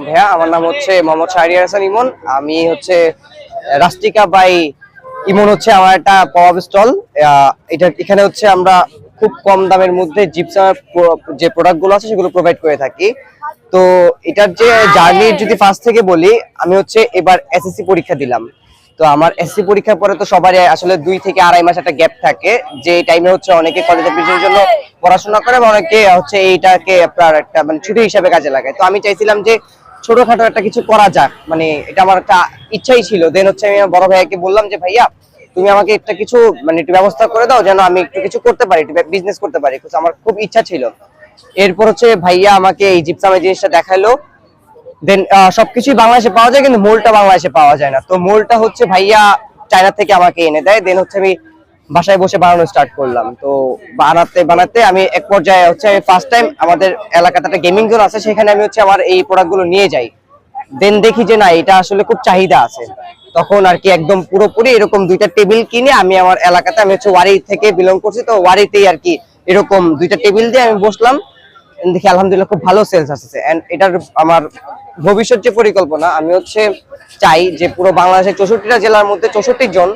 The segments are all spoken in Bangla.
ভাইয়া, আমার নাম হচ্ছে মোহাম্মদ শাহরিয়ার হাসান ইমন। আমি হচ্ছে রাস্টিকা বাই ইমন হচ্ছে আমার একটা পপ স্টল। এটা এখানে হচ্ছে আমরা খুব কম দামের মধ্যে জিপসামের যে প্রোডাক্ট গুলো আছে সেগুলো প্রোভাইড করে থাকি। তো এটার যে জার্নি যদি ফার্স্ট থেকে বলি, আমি হচ্ছে এবার এসএসসি পরীক্ষা দিলাম। তো আমার এসএসসি পরীক্ষার পরে তো সবারই আসলে 2 থেকে 2.5 মাস একটা গ্যাপ থাকে, যে টাইমে হচ্ছে অনেকে কলেজ অ্যাডমিশনের জন্য পড়াশোনা করে বা অনেকে হচ্ছে এইটাকে আপনার একটা মানে ছুটি হিসাবে কাজে লাগায়। তো আমি চাইছিলাম যে ছোটখাটো একটা কিছু করা যাক, মানে এটা আমার একটা ইচ্ছাই ছিল। দেন হচ্ছে আমি বড় ভাইয়াকে বললাম যে ভাইয়া, তুমি আমাকে একটা কিছু মানে একটু ব্যবস্থা করে দাও যেন আমি একটু কিছু করতে পারি, একটু বিজনেস করতে পারি। আমার খুব ইচ্ছা ছিল। এরপর হচ্ছে ভাইয়া আমাকে এই জিপসামের জিনিসটা দেখালো। দেন সবকিছুই বাংলাদেশে পাওয়া যায়, কিন্তু মোলটা বাংলাদেশে পাওয়া যায় না। তো মোলটা হচ্ছে ভাইয়া চায়না থেকে আমাকে এনে দেয়। দেন হচ্ছে আমি বাসায় বসে বানানো স্টার্ট করলাম। তো বানাতে বানাতে আমি এক পর্যায়ে হচ্ছে আমি ফার্স্ট টাইম আমাদের এলাকাতে একটা গেমিং জোন আছে, সেখানে আমি হচ্ছে আমার এই প্রোডাক্টগুলো নিয়ে যাই। দেন দেখি যে না, এটা আসলে খুব চাহিদা আছে। তখন আর কি একদম পুরোপুরি এরকম 2টা টেবিল কিনে আমি আমার এলাকাতে, আমি হচ্ছে ওয়ারি থেকে বিলং করছি, তো ওয়ারিতেই আর কি এরকম 2টা টেবিল দিয়ে আমি বসলাম। দেখি আলহামদুলিল্লাহ খুব ভালো সেলস আসছে। এন্ড এটার আমার ভবিষ্যৎ যে পরিকল্পনা, আমি হচ্ছে চাই যে পুরো বাংলাদেশের 64টা জেলার মধ্যে 64 জন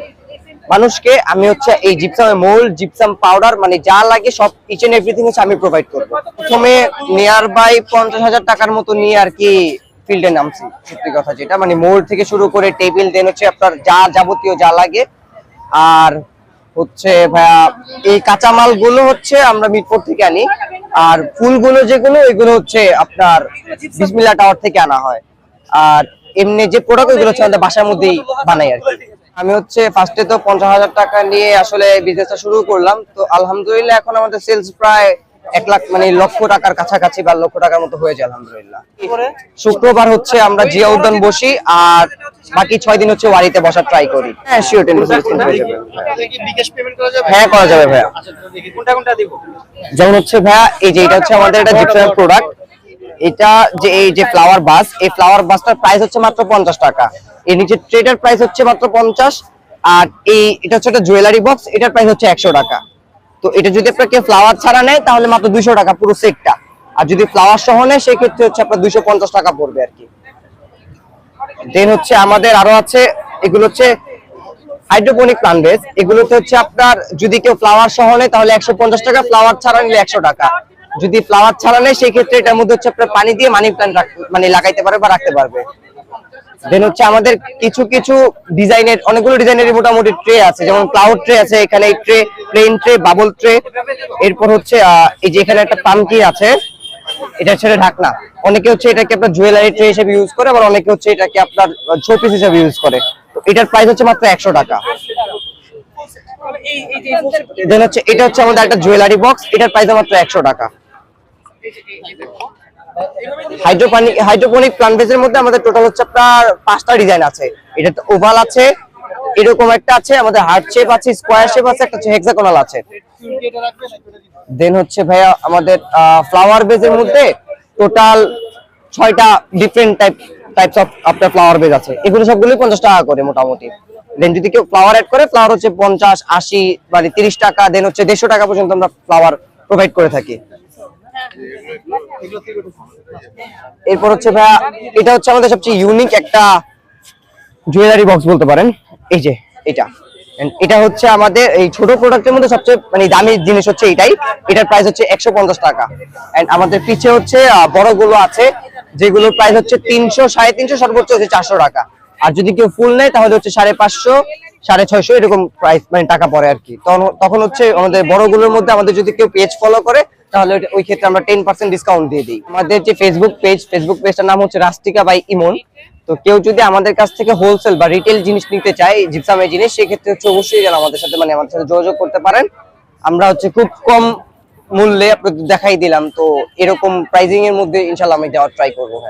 মানুষকে আমি হচ্ছে এই জিপসামের মোল্ড, জিপসাম পাউডার, মানে যা লাগে সব ইচ এন্ড এভরিথিং হচ্ছে আমি প্রোভাইড করব। প্রথমে নিয়ার বাই 50,000 টাকার মতো নিয়ে আর কি ফিল্ডে নামছি। সত্যি কথা যেটা, মানে মোল্ড থেকে শুরু করে টেবিল, দেন হচ্ছে আপনার যা যাবতীয় যা লাগে। আর হচ্ছে ভাইয়া এই কাঁচামাল গুলো হচ্ছে আমরা মিটপুর থেকে আনি, আর ফুলগুলো যেগুলো এগুলো হচ্ছে আপনার বিসমিল্লাহ টাওয়ার থেকে আনা হয়। আর এমনি যে প্রোডাক্ট ওইগুলো হচ্ছে আমাদের বাসার মধ্যেই বানাই আর কি। আমি হচ্ছে ফার্স্টে তো 50,000 টাকা নিয়ে আসলে বিজনেসটা শুরু করলাম। তো আলহামদুলিল্লাহ এখন আমাদের সেলস প্রায় 1 লাখ, মানে লক্ষ টাকার কাছাকাছি বা লক্ষ টাকার মতো হয়ে যায় আলহামদুলিল্লাহ। শুক্রবার হচ্ছে আমরা জিয়া উদ্যান বসি, আর বাকি 6 দিন হচ্ছে ওয়ারিতে বসার ট্রাই করি। হ্যাঁ শিওর, 10% হয়ে যাবে। হ্যাঁ করা যাবে ভাইয়া। কোনটা কোনটা দিব? যেমন হচ্ছে ভাইয়া এই যে এটা হচ্ছে আমাদের একটা জিপসাম প্রোডাক্ট। এটা যে এই যে ফ্লাওয়ার বাস, এই ফ্লাওয়ার বাসটার প্রাইস হচ্ছে মাত্র 50 টাকা। এর নিচে ট্রেটার প্রাইস হচ্ছে মাত্র 50। আর এই এটা হচ্ছে একটা জুয়েলারি বক্স, এটার প্রাইস হচ্ছে 100 টাকা। তো এটা যদি আপনাকে ফ্লাওয়ার ছাড়া নেয় তাহলে মাত্র 200 টাকা পুরো সেটটা। আর যদি ফ্লাওয়ার সহ নেয় সেক্ষেত্রে হচ্ছে আপনার 250 টাকা পড়বে আর কি। দেন হচ্ছে আমাদের আরো আছে, এগুলো হচ্ছে হাইড্রোপনিক প্লান্ট বেস। এগুলোতে হচ্ছে আপনার যদি কেউ ফ্লাওয়ার সহ নেয় তাহলে 150 টাকা, ফ্লাওয়ার ছাড়া নিলে 100 টাকা। যদি ফ্লাওয়ার ছাড়া নেয় সেই ক্ষেত্রে এটার মধ্যে হচ্ছে আপনার পানি দিয়ে মানি প্ল্যান্ট মানে লাগাইতে পারবে বা রাখতে পারবে। দেন হচ্ছে আমাদের কিছু কিছু ডিজাইনের, অনেকগুলো ডিজাইনের মোটামুটি ট্রে আছে, যেমন ক্লাউড ট্রে আছে, এখানে tray, plane tray, bubble tray. এরপর হচ্ছে এই যে এখানে একটা পামকি আছে, এটা হচ্ছে ঢাকনা। অনেকে হচ্ছে এটাকে আপনার জুয়েলারি ট্রে হিসেবে ইউজ করে, আবার অনেকে হচ্ছে এটাকে আপনার শোপিস হিসেবে ইউজ করে। তো এটার প্রাইস হচ্ছে মাত্র 100 টাকা। দেন হচ্ছে এটা হচ্ছে আমাদের একটা জুয়েলারি বক্স, এটার প্রাইস মাত্র 100 টাকা। হাইড্রোপনিক প্লান্ট বেসের মধ্যে আমাদের টোটাল হচ্ছে আপনার 5টা ডিজাইন আছে। এটা ওভাল আছে, এরকম একটা আছে, আমাদের হার্ট শেপ আছে, স্কোয়ার শেপ আছে, একটা হচ্ছে হেক্সাগোনাল আছে। দেন হচ্ছে ভাইয়া আমাদের ফ্লাওয়ার বেজের মধ্যে টোটাল 6টা ডিফারেন্ট টাইপস অফ আপনার ফ্লাওয়ার বেজ আছে। এগুলো সবগুলোই 50 টাকা করে মোটামুটি। দেন যদি কেউ ফ্লাওয়ার অ্যাড করে, ফ্লাওয়ার হচ্ছে 50, 80 মানে 30 টাকা। দেন হচ্ছে 150 টাকা পর্যন্ত আমরা ফ্লাওয়ার প্রোভাইড করে থাকি। এরপর হচ্ছে ভাইয়া এটা হচ্ছে আমাদের সবচেয়ে ইউনিক একটা জুয়েলারি বক্স বলতে পারেন। এই যে এটা হচ্ছে আমাদের এই ছোট প্রোডাক্টের মধ্যে সবচেয়ে মানে দামি জিনিস হচ্ছে এটাই। এটার প্রাইস হচ্ছে 150 টাকা। এন্ড আমাদের পিছে হচ্ছে বড়গুলো আছে, যেগুলোর প্রাইস হচ্ছে 300, 350, সর্বোচ্চ হচ্ছে 400 টাকা। আর যদি কেউ ফুল নেয় তাহলে হচ্ছে 550, 650 এরকম প্রাইস মানে টাকা পড়ে আর কি। তখন হচ্ছে আমাদের বড়গুলোর মধ্যে আমাদের যদি কেউ পেজ ফলো করে তাহলে ওই ক্ষেত্রে আমরা 10% ডিসকাউন্ট দিয়ে দিই। আমাদের যে ফেসবুক পেজটার নাম হচ্ছে রাস্টিকা বাই ইমন। তো কেউ যদি আমাদের কাছ থেকে হোলসেল বা রিটেল জিনিস নিতে চায়, জিপসামের জিনিস, সেক্ষেত্রে হচ্ছে অবশ্যই যেন আমাদের সাথে যোগাযোগ করতে পারেন। আমরা হচ্ছে খুব কম মূল্যে আপনাদের দেখাই দিলাম। তো এরকম প্রাইজিং এর মধ্যে ইনশাআল্লাহ আমি দেওয়ার ট্রাই করবো। হ্যাঁ।